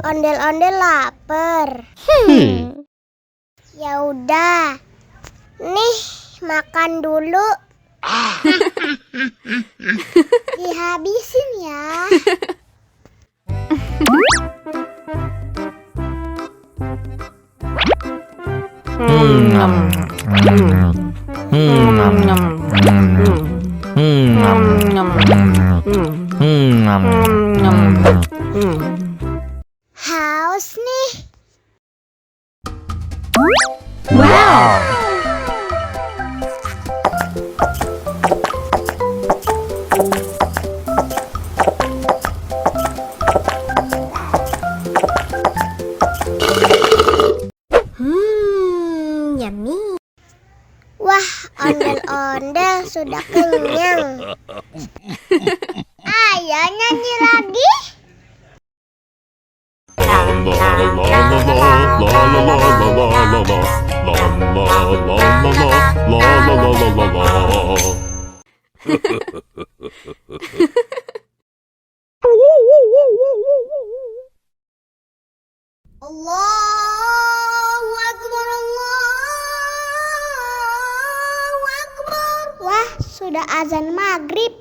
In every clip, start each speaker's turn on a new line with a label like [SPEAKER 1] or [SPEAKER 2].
[SPEAKER 1] Ondel-ondel lapar. Ya udah. Nih, makan dulu. Dihabisin ya. Haus nih.
[SPEAKER 2] Wow.
[SPEAKER 1] Yummy. Wah, ondel-ondel sudah kenyang. Ayo nyanyi lagi. Allahu Akbar, Allahu Akbar. Wah, sudah azan maghrib.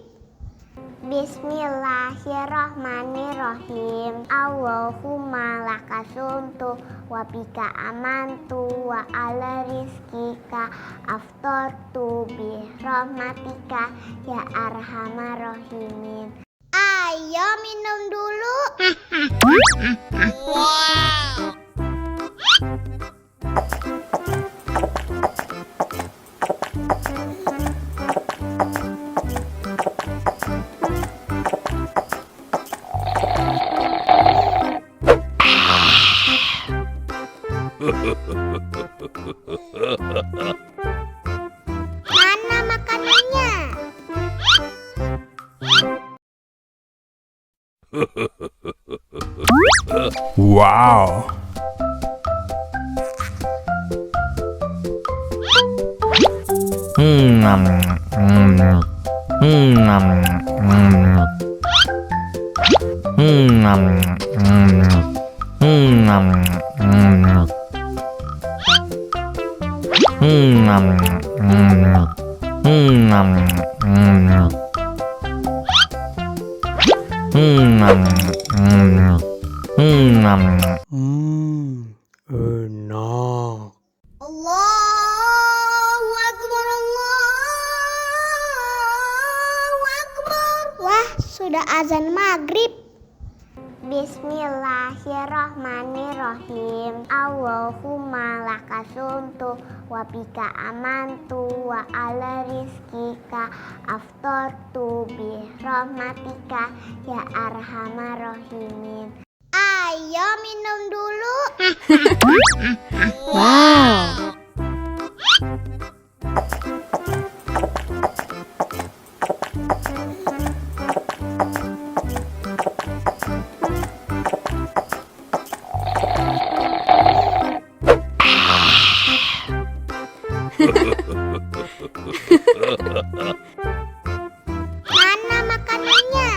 [SPEAKER 1] Bismillahirrahmanirrahim. Allahumma lakasumtu wa bika amantu wa ala rizkika aftartu bi rahmatika ya arhamar rahimin. Ayo minum dulu. Wow. Mana makanannya?
[SPEAKER 2] Wow.
[SPEAKER 3] Enak.
[SPEAKER 1] Allahu Akbar, Allahu Akbar. Wah, sudah azan maghrib. Bismillahirrahmanirrahim. Allahumma lakasumtu wa bika amantu wa ala rizkika aftartu bi rahmatika ya arhamar rahimin. Ayo minum dulu.
[SPEAKER 2] Wow.
[SPEAKER 1] Mana makanannya?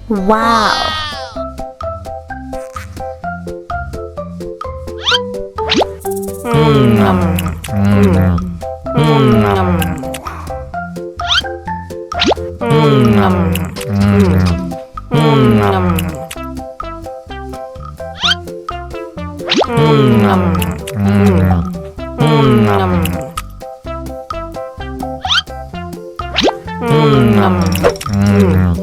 [SPEAKER 2] Wow.
[SPEAKER 3] Mm.